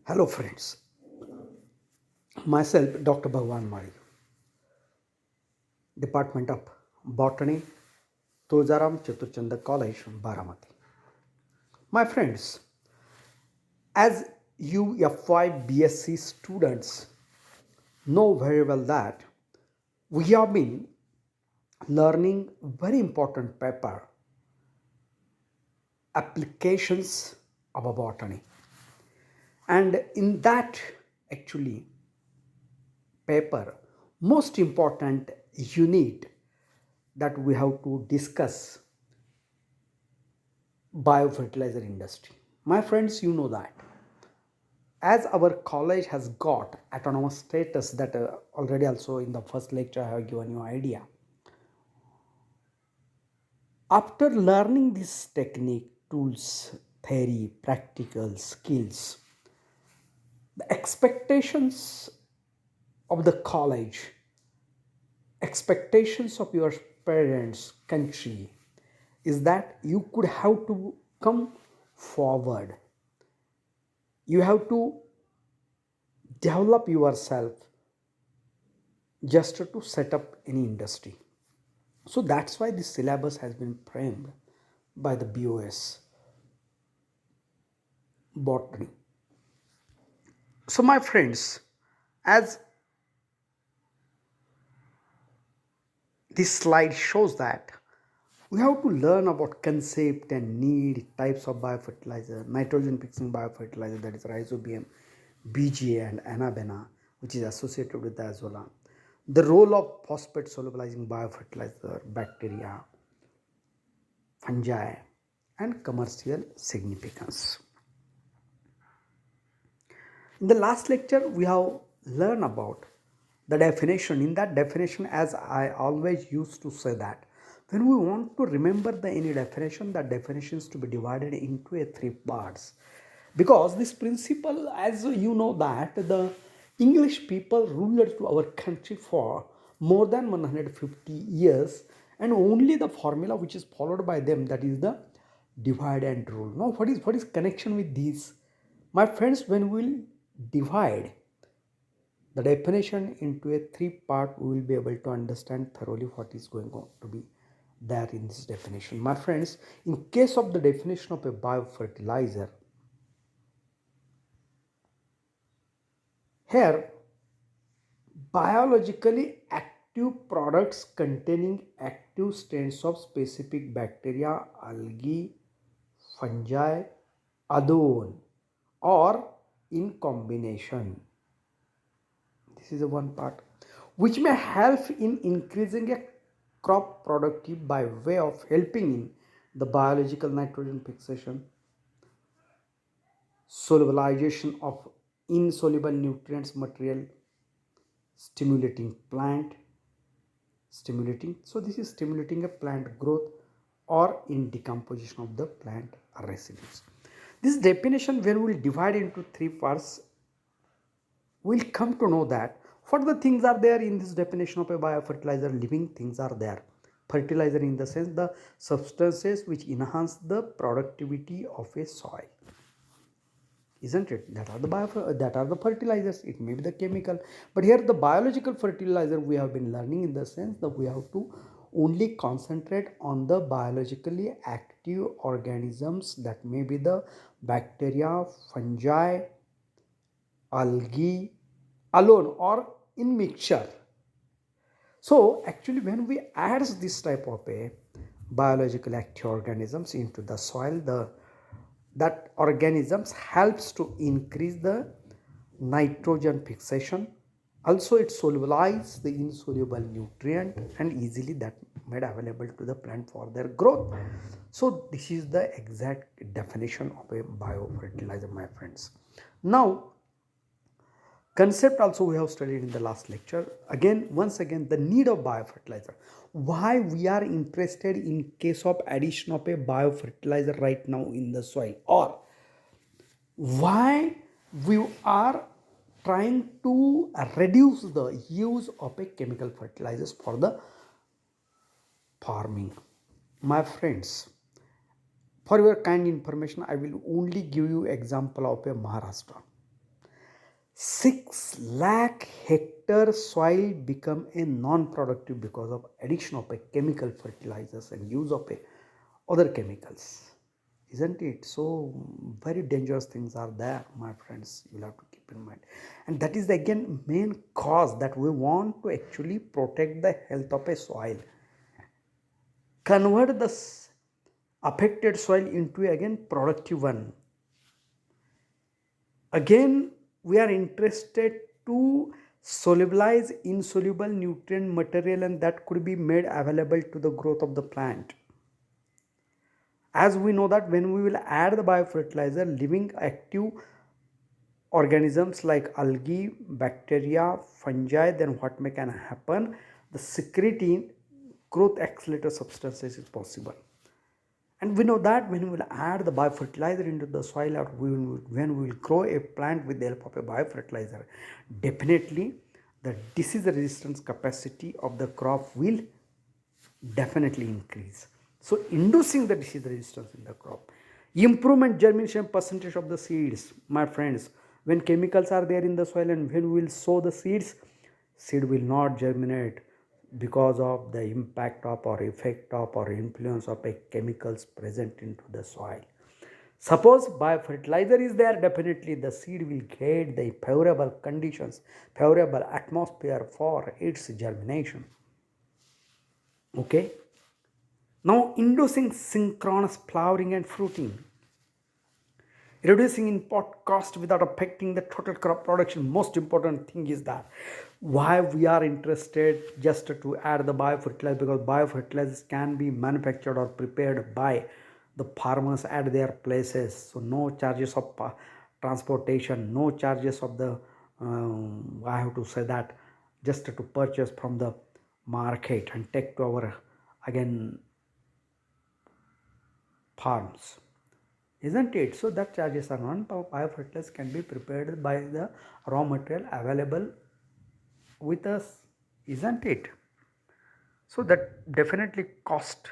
Hello friends, myself Dr. Bhagwan Mari, Department of Botany, Tulzaram Chaturchanda College, Baramati. My friends, as you FyBSc students know very well that we have been learning very important paper, applications of a botany. And in that actually paper, most important unit that we have to discuss biofertilizer industry. My friends, you know that as our college has got autonomous status that already also in the first lecture I have given you idea. After learning this technique, tools, theory, practical skills, the expectations of the college, expectations of your parents, country, is that you could have to come forward. You have to develop yourself just to set up any industry. So that's why this syllabus has been framed by the BOS Botany. So my friends, as this slide shows that we have to learn about concept and need, types of biofertilizer, nitrogen fixing biofertilizer, that is Rhizobium, BGA and Anabena, which is associated with the azolla. The role of phosphate solubilizing biofertilizer, bacteria, fungi, and commercial significance. In the last lecture, we have learned about the definition. In that definition, as I always used to say that when we want to remember any definition, that definition is to be divided into three parts. Because this principle, as you know that the English people ruled to our country for more than 150 years, and only the formula which is followed by them, that is the divide and rule. Now what is connection with these? My friends, when we will divide the definition into a three part, we will be able to understand thoroughly what is going on to be there in this definition. My friends, in case of the definition of a biofertilizer, here biologically active products containing active strains of specific bacteria, algae, fungi, alone or in combination. This is the one part which may help in increasing a crop productivity by way of helping in the biological nitrogen fixation, solubilization of insoluble nutrients material, so this is stimulating a plant growth or in decomposition of the plant residues. This definition, when we will divide into three parts, we'll come to know that what the things are there in this definition of a biofertilizer. Living things are there. Fertilizer in the sense the substances which enhance the productivity of a soil, isn't it? That are the fertilizers. It may be the chemical, but here the biological fertilizer we have been learning in the sense that we have to only concentrate on the biologically active organisms, that may be the bacteria, fungi, algae alone or in mixture. So actually when we add this type of a biological active organisms into the soil, that organisms helps to increase the nitrogen fixation. Also it solubilizes the insoluble nutrient and easily that made available to the plant for their growth. So this is the exact definition of a biofertilizer, my friends. Now concept also we have studied in the last lecture. Once again, the need of biofertilizer. Why we are interested in case of addition of a biofertilizer right now in the soil, or why we are trying to reduce the use of a chemical fertilizers for the farming. My friends, for your kind information, I will only give you example of a Maharashtra. 6 lakh hectare soil become a non-productive because of addition of a chemical fertilizers and use of a other chemicals, isn't it? So very dangerous things are there, my friends, you'll have to keep in mind. And that is again main cause that we want to actually protect the health of a soil, convert the affected soil into again productive one. Again, we are interested to solubilize insoluble nutrient material, and that could be made available to the growth of the plant. As we know that when we will add the biofertilizer, living active organisms like algae, bacteria, fungi, then what may can happen? The secreting growth accelerator substances is possible. And we know that when we will add the biofertilizer into the soil, or when we will grow a plant with the help of a biofertilizer, definitely the disease resistance capacity of the crop will definitely increase. So inducing the disease resistance in the crop. Improvement germination percentage of the seeds, my friends. When chemicals are there in the soil and when we will sow the seeds, seed will not germinate because of the impact of or effect of or influence of a chemicals present into the soil. Suppose biofertilizer is there, definitely the seed will get the favorable conditions, favorable atmosphere for its germination. Okay. Now, inducing synchronous flowering and fruiting, reducing input cost without affecting the total crop production. Most important thing is that why we are interested just to add the biofertilizer, because biofertilizers can be manufactured or prepared by the farmers at their places. So no charges of transportation, no charges of the I have to say that just to purchase from the market and take to our again farms, isn't it? So that charges are non biofertilizers can be prepared by the raw material available with us, isn't it? So that definitely cost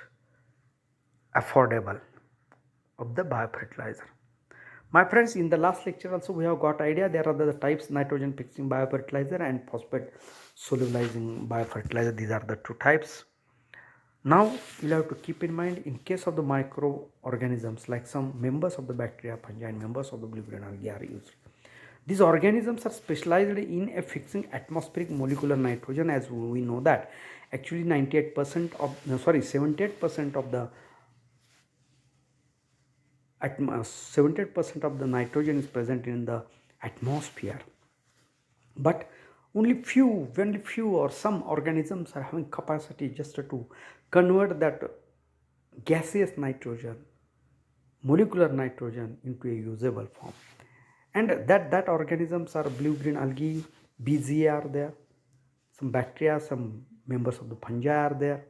affordable of the biofertilizer. My friends, in the last lecture also we have got idea there are the types: nitrogen fixing biofertilizer and phosphate solubilizing biofertilizer. These are the two types. Now you'll have to keep in mind, in case of the microorganisms, like some members of the bacteria, fungi, and members of the blue green algae are used. These organisms are specialized in a fixing atmospheric molecular nitrogen, as we know that actually 98% of 78% of the 78% of the nitrogen is present in the atmosphere, but only few or some organisms are having capacity just to convert that gaseous nitrogen, molecular nitrogen, into a usable form. And that organisms are blue green algae, BZA are there, some bacteria, some members of the fungi are there,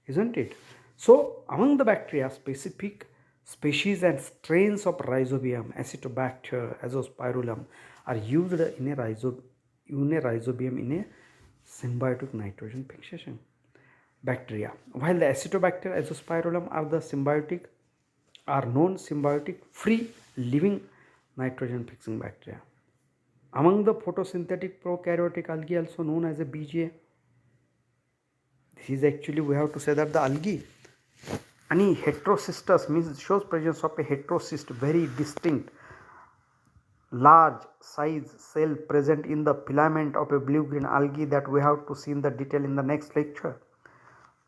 isn't it? So among the bacteria, specific species and strains of Rhizobium, Acetobacter, Azospirillum are used in a rhizobium in a symbiotic nitrogen fixation bacteria, while the Acetobacter, Azospirillum are the symbiotic, are known symbiotic free living nitrogen fixing bacteria. Among the photosynthetic prokaryotic algae, also known as a BGA, this is actually, we have to say that the algae any heterocystus means shows presence of a heterocyst, very distinct large size cell present in the filament of a blue green algae, that we have to see in the detail in the next lecture.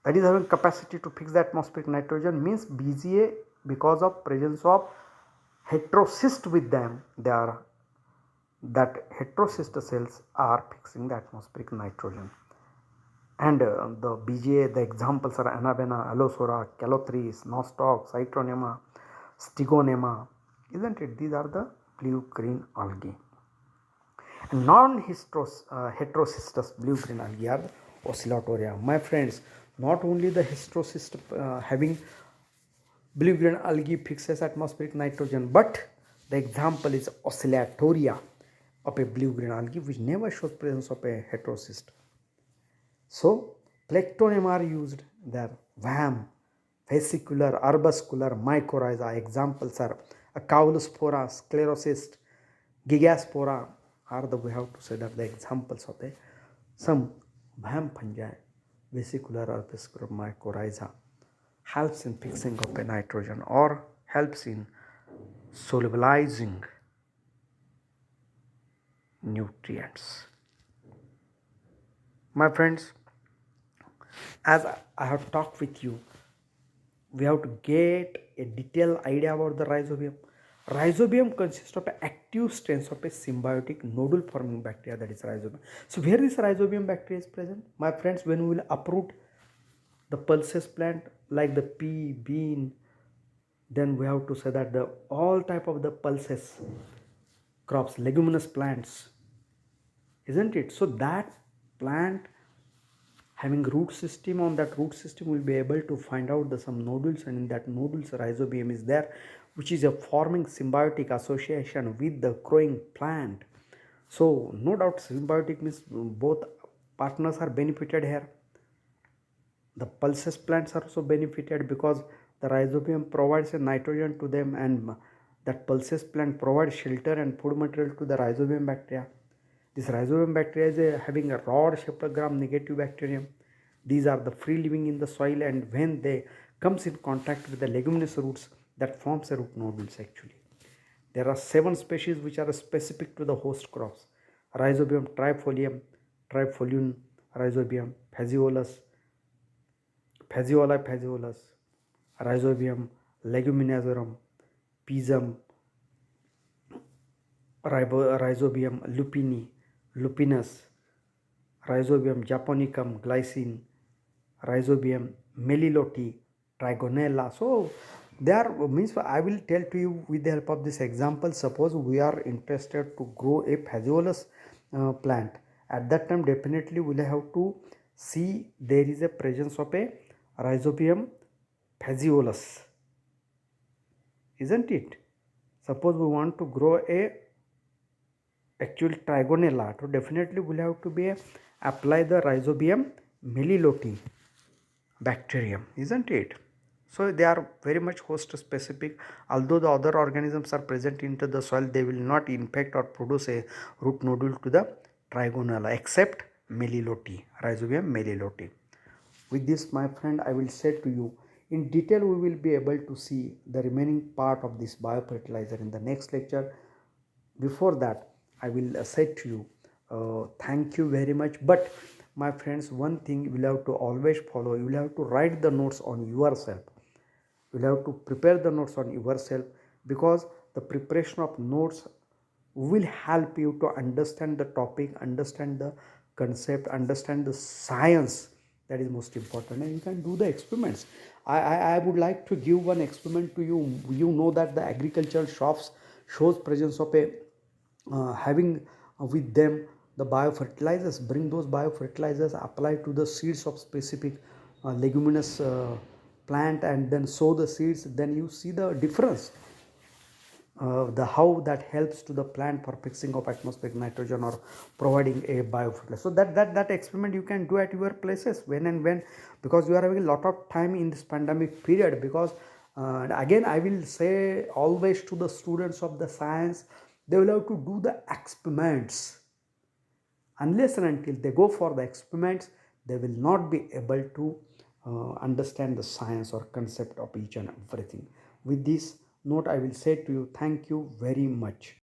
That is having capacity to fix the atmospheric nitrogen, means BGA, because of presence of heterocyst with them, they are that heterocyst cells are fixing the atmospheric nitrogen. And the BGA, the examples are Anabena, Allosora, Calothrys, Nostoc, Citronema, Stigonema, isn't it? These are the blue green algae. Non-heterocystous blue green algae are the Oscillatoria. My friends, not only the heterocyst having blue green algae fixes atmospheric nitrogen, but the example is Oscillatoria of a blue green algae, which never shows presence of a heterocyst. So Plectonema are used there. VAM, vesicular, arbuscular, mycorrhiza. Examples are Acaulospora, sclerocyst, Gigaspora, are the, we have to say that the examples of the some Bham fungi, vesicular or vesicular mycorrhiza, helps in fixing of a nitrogen or helps in solubilizing nutrients. My friends, as I have talked with you, we have to get a detailed idea about the rhizobium. Rhizobium consists of an active strains of a symbiotic nodule forming bacteria, that is rhizobium. So where this rhizobium bacteria is present? My friends, when we will uproot the pulses plant like the pea, bean, then we have to say that the all type of the pulses crops, leguminous plants, isn't it? So that plant having root system, on that root system will be able to find out the some nodules, and in that nodules rhizobium is there, which is a forming symbiotic association with the growing plant. So no doubt symbiotic means both partners are benefited here. The pulses plants are also benefited because the rhizobium provides a nitrogen to them, and that pulses plant provides shelter and food material to the rhizobium bacteria. This rhizobium bacteria is having a rod shaped gram negative bacterium. These are the free living in the soil, and when they comes in contact with the leguminous roots, that forms a root nodules actually. There are 7 species which are specific to the host crops: Rhizobium trifolium, trifolium, Rhizobium phaseolus, phaseolus, Rhizobium leguminosum, Pisum, Rhizobium lupinus, Rhizobium japonicum, glycine, Rhizobium meliloti, trigonella. So there means I will tell to you with the help of this example. Suppose we are interested to grow a phaseolus plant. At that time definitely we will have to see there is a presence of a Rhizobium phaseolus, isn't it? Suppose we want to grow a actual trigonella, so definitely we'll have to be apply the Rhizobium meliloti bacterium, isn't it? So they are very much host specific. Although the other organisms are present into the soil, they will not infect or produce a root nodule to the trigonella except meliloti, Rhizobium meliloti. With this, my friend, I will say to you in detail, we will be able to see the remaining part of this biofertilizer in the next lecture. Before that, I will say to you thank you very much. But my friends, one thing you will have to always follow: you will have to write the notes on yourself. You will have to prepare the notes on yourself, because the preparation of notes will help you to understand the topic, understand the concept, understand the science. That is most important, and you can do the experiments. I would like to give one experiment to you. You know that the agricultural shops shows presence of a having with them the biofertilizers. Bring those biofertilizers, apply to the seeds of specific leguminous plant, and then sow the seeds. Then you see the difference, the how that helps to the plant for fixing of atmospheric nitrogen or providing a biofertilizer. So that experiment you can do at your places when and when, because you are having a lot of time in this pandemic period. Because again I will say always to the students of the science, they will have to do the experiments. Unless and until they go for the experiments, they will not be able to understand the science or concept of each and everything. With this note, I will say to you thank you very much.